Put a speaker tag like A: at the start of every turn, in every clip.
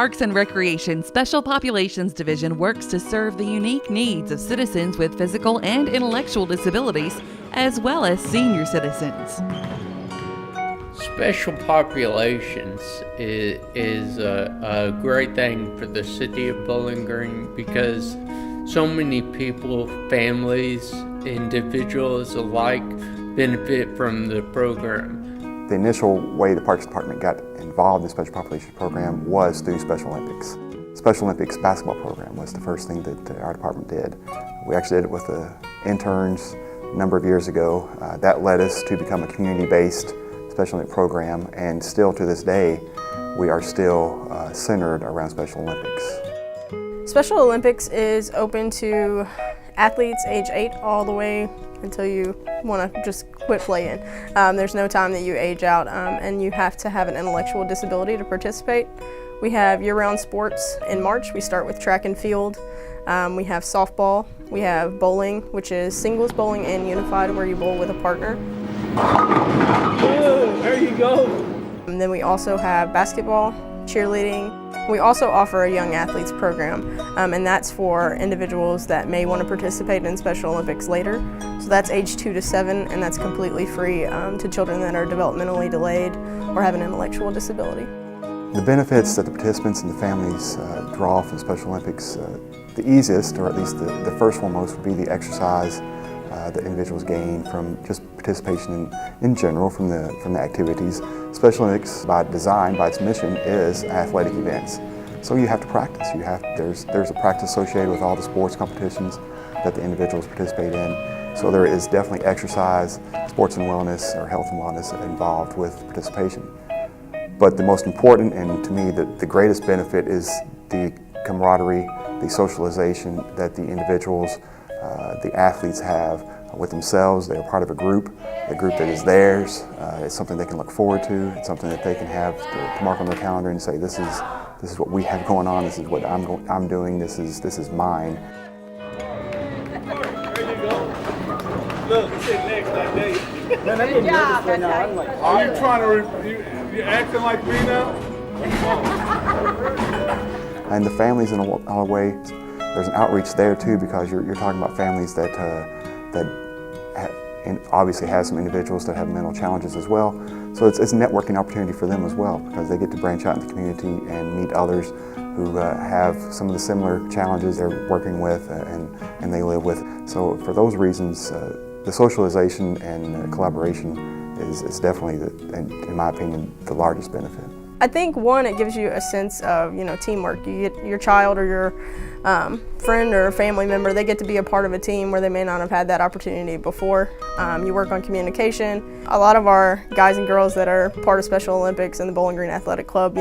A: Parks and Recreation Special Populations Division works to serve the unique needs of citizens with physical and intellectual disabilities, as well as senior citizens.
B: Special populations is a great thing for the city of Bowling Green because so many people, families, individuals alike benefit from the program.
C: The initial way the Parks Department got involved in the Special Populations Program was through Special Olympics. Special Olympics basketball program was the first thing that our department did. We actually did it with the interns a number of years ago. That led us to become a community-based Special Olympics program, and still to this day, we are still centered around Special Olympics.
D: Special Olympics is open to athletes age 8 all the way until you want to just quit playing. There's no time that you age out, and you have to have an intellectual disability to participate. We have year-round sports. In March, we start with track and field. We have softball. We have bowling, which is singles bowling and unified, where you bowl with a partner.
E: There you go.
D: And then we also have basketball, cheerleading. We also offer a Young Athletes program, and that's for individuals that may want to participate in Special Olympics later. So that's age 2 to 7, and that's completely free to children that are developmentally delayed or have an intellectual disability.
C: The benefits that the participants and the families draw from Special Olympics, the easiest, or at least the first foremost, would be the exercise that individuals gain from just participation in general from the activities. Special Olympics, by design, by its mission, is athletic events. So you have to practice. There's a practice associated with all the sports competitions that the individuals participate in. So there is definitely exercise, sports and wellness, or health and wellness involved with participation. But the most important, and to me the greatest benefit, is the camaraderie, the socialization that the individuals, the athletes have with themselves. They're part of a group that is theirs. It's something they can look forward to. It's something that they can have to mark on their calendar and say, this is what we have going on. This is what I'm doing. This is mine.
E: There you go. Look, sit next that day.
F: Man, I didn't notice right now. I'm like,
E: Are you trying to? You acting like me now?
C: And the families, in a lot of ways, there's an outreach there too, because you're talking about families that and obviously have some individuals that have mental challenges as well. So it's a networking opportunity for them as well, because they get to branch out in the community and meet others who have some of the similar challenges they're working with and they live with. So for those reasons, the socialization and collaboration is definitely, in my opinion, the largest benefit.
D: I think, one, it gives you a sense of, teamwork. You get your child or your friend or family member, they get to be a part of a team where they may not have had that opportunity before. You work on communication. A lot of our guys and girls that are part of Special Olympics and the Bowling Green Athletic Club,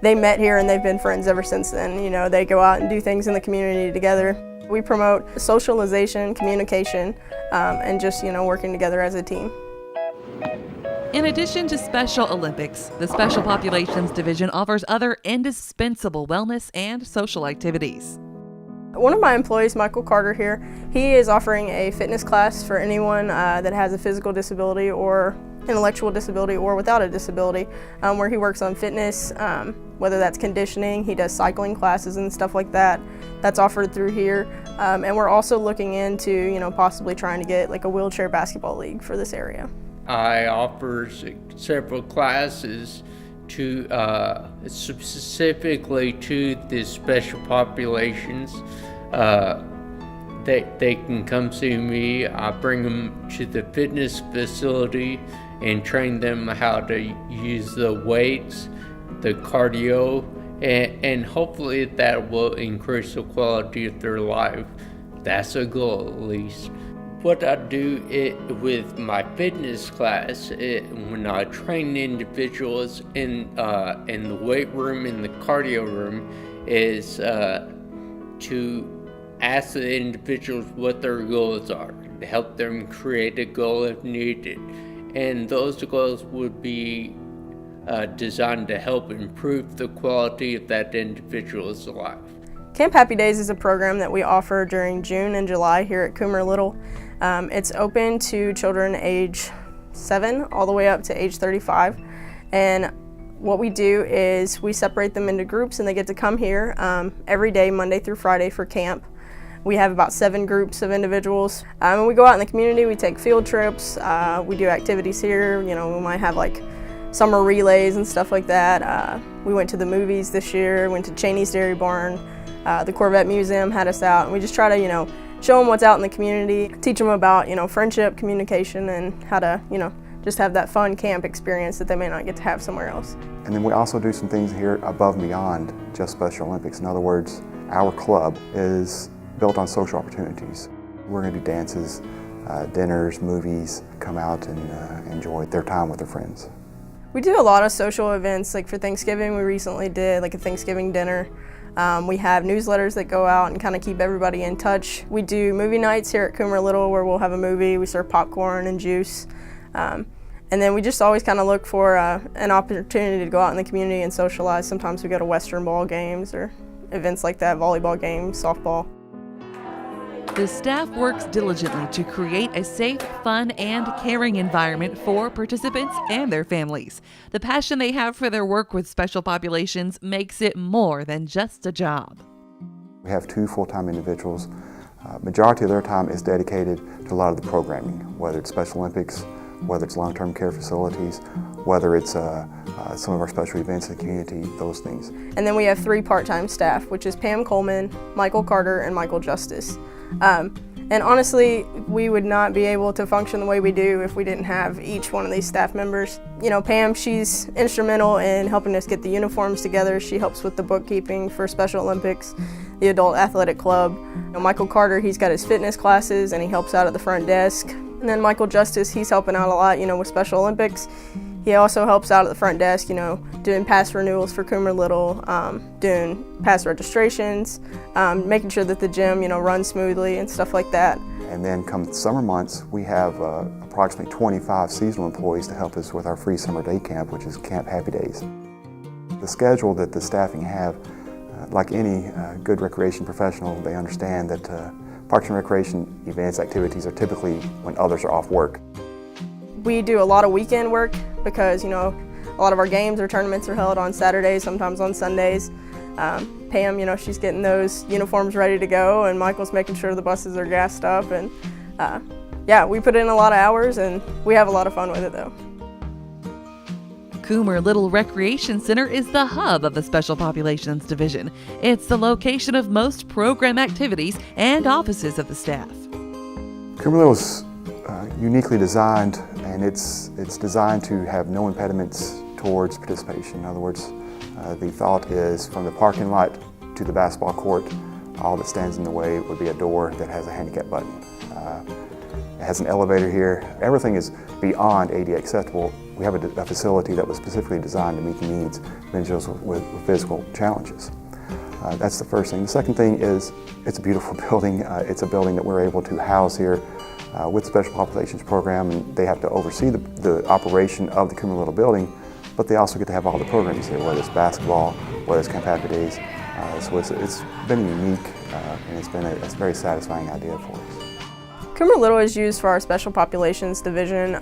D: they met here and they've been friends ever since then. They go out and do things in the community together. We promote socialization, communication, and just, working together as a team.
A: In addition to Special Olympics, the Special Populations Division offers other indispensable wellness and social activities.
D: One of my employees, Michael Carter here, he is offering a fitness class for anyone that has a physical disability or intellectual disability or without a disability, where he works on fitness, whether that's conditioning. He does cycling classes and stuff like that. That's offered through here. And we're also looking into, possibly trying to get like a wheelchair basketball league for this area.
B: I offer several classes to specifically to the special populations. They can come see me. I bring them to the fitness facility and train them how to use the weights, the cardio, and hopefully that will increase the quality of their life. That's a goal, at least. What I do with my fitness class, when I train individuals in the weight room, in the cardio room, is to ask the individuals what their goals are, to help them create a goal if needed. And those goals would be designed to help improve the quality of that individual's life.
D: Camp Happy Days is a program that we offer during June and July here at Coomer Little. It's open to children age 7 all the way up to age 35. And What we do is we separate them into groups and they get to come here every day, Monday through Friday for camp. We have about 7 groups of individuals. When we go out in the community, we take field trips, we do activities here. You know, we might have like summer relays and stuff like that. We went to the movies this year, went to Cheney's Dairy Barn. The Corvette Museum had us out, and we just try to, you know, show them what's out in the community, teach them about, you know, friendship, communication, and how to, you know, just have that fun camp experience that they may not get to have somewhere else.
C: And then we also do some things here above and beyond just Special Olympics. In other words, our club is built on social opportunities. We're going to do dances, dinners, movies, come out and enjoy their time with their friends.
D: We do a lot of social events. Like for Thanksgiving, we recently did like a Thanksgiving dinner. We have newsletters that go out and kind of keep everybody in touch. We do movie nights here at Coomer Little where we'll have a movie. We serve popcorn and juice. And then we just always kind of look for an opportunity to go out in the community and socialize. Sometimes we go to Western ball games or events like that, volleyball games, softball.
A: The staff works diligently to create a safe, fun, and caring environment for participants and their families. The passion they have for their work with special populations makes it more than just a job.
C: We have 2 full-time individuals. Majority of their time is dedicated to a lot of the programming, whether it's Special Olympics, whether it's long-term care facilities, whether it's some of our special events in the community, those things.
D: And then we have 3 part-time staff, which is Pam Coleman, Michael Carter, and Michael Justice. And honestly, we would not be able to function the way we do if we didn't have each one of these staff members. You know, Pam, she's instrumental in helping us get the uniforms together. She helps with the bookkeeping for Special Olympics, the Adult Athletic Club. You know, Michael Carter, he's got his fitness classes and he helps out at the front desk. And then Michael Justice, he's helping out a lot, you know, with Special Olympics. He also helps out at the front desk, you know, doing pass renewals for Coomer Little, doing pass registrations, making sure that the gym, you know, runs smoothly and stuff like that.
C: And then come the summer months, we have approximately 25 seasonal employees to help us with our free summer day camp, which is Camp Happy Days. The schedule that the staffing have, like any good recreation professional, they understand that Parks and Recreation events, activities are typically when others are off work.
D: We do a lot of weekend work because, you know, a lot of our games or tournaments are held on Saturdays, sometimes on Sundays. Pam, you know, she's getting those uniforms ready to go, and Michael's making sure the buses are gassed up. And yeah, we put in a lot of hours and we have a lot of fun with it though.
A: Coomer Little Recreation Center is the hub of the Special Populations Division. It's the location of most program activities and offices of the staff.
C: Coomer Little is uniquely designed, and it's designed to have no impediments towards participation. In other words, the thought is from the parking lot to the basketball court, all that stands in the way would be a door that has a handicap button. It has an elevator here. Everything is beyond ADA acceptable. We have a facility that was specifically designed to meet the needs of individuals with physical challenges. That's the first thing. The second thing is it's a beautiful building. It's a building that we're able to house here with the Special Populations Program, and they have to oversee the operation of the Coomer Little building, but they also get to have all the programs here, whether it's basketball, whether it's Camp Happy Days. So it's been unique, and it's been a very satisfying idea for us.
D: Coomer Little is used for our Special Populations Division.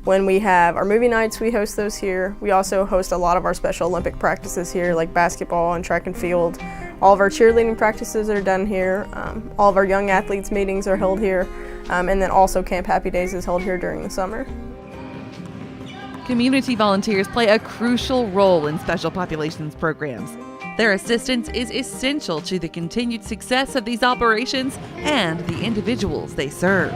D: When we have our movie nights, we host those here. We also host a lot of our Special Olympic practices here, like basketball and track and field. All of our cheerleading practices are done here. All of our young athletes meetings are held here. And then also Camp Happy Days is held here during the summer.
A: Community volunteers play a crucial role in Special Populations programs. Their assistance is essential to the continued success of these operations and the individuals they serve.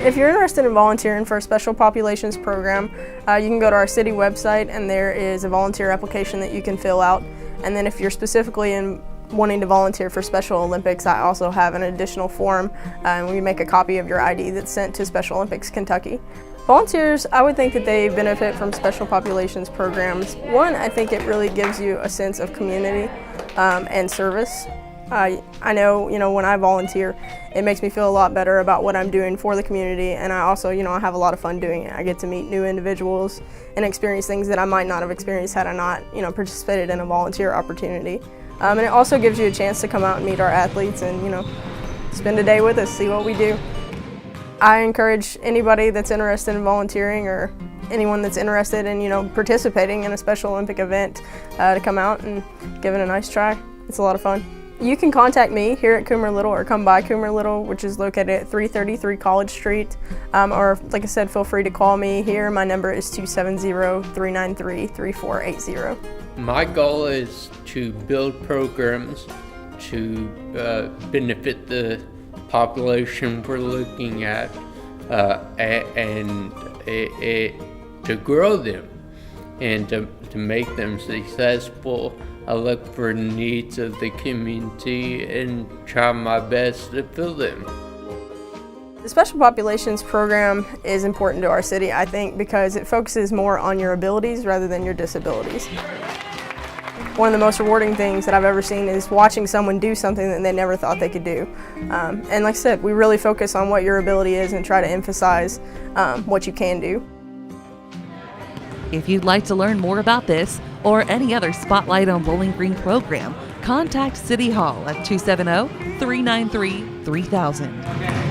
D: If you're interested in volunteering for a Special Populations program, you can go to our city website and there is a volunteer application that you can fill out. And then if you're specifically wanting to volunteer for Special Olympics, I also have an additional form, and we make a copy of your ID that's sent to Special Olympics Kentucky. Volunteers, I would think that they benefit from Special Populations programs. One, I think it really gives you a sense of community and service. I know, when I volunteer, it makes me feel a lot better about what I'm doing for the community, and I also, I have a lot of fun doing it. I get to meet new individuals and experience things that I might not have experienced had I not, participated in a volunteer opportunity. And it also gives you a chance to come out and meet our athletes and, spend a day with us, see what we do. I encourage anybody that's interested in volunteering or anyone that's interested in, participating in a Special Olympic event to come out and give it a nice try. It's a lot of fun. You can contact me here at Coomer Little or come by Coomer Little, which is located at 333 College Street. Or, like I said, feel free to call me here. My number is 270-393-3480.
B: My goal is to build programs to benefit the population we're looking at and to grow them and to make them successful. I look for the needs of the community and try my best to fill them.
D: The Special Populations Program is important to our city, I think, because it focuses more on your abilities rather than your disabilities. One of the most rewarding things that I've ever seen is watching someone do something that they never thought they could do. And like I said, we really focus on what your ability is and try to emphasize what you can do.
A: If you'd like to learn more about this or any other Spotlight on Bowling Green program, contact City Hall at 270-393-3000.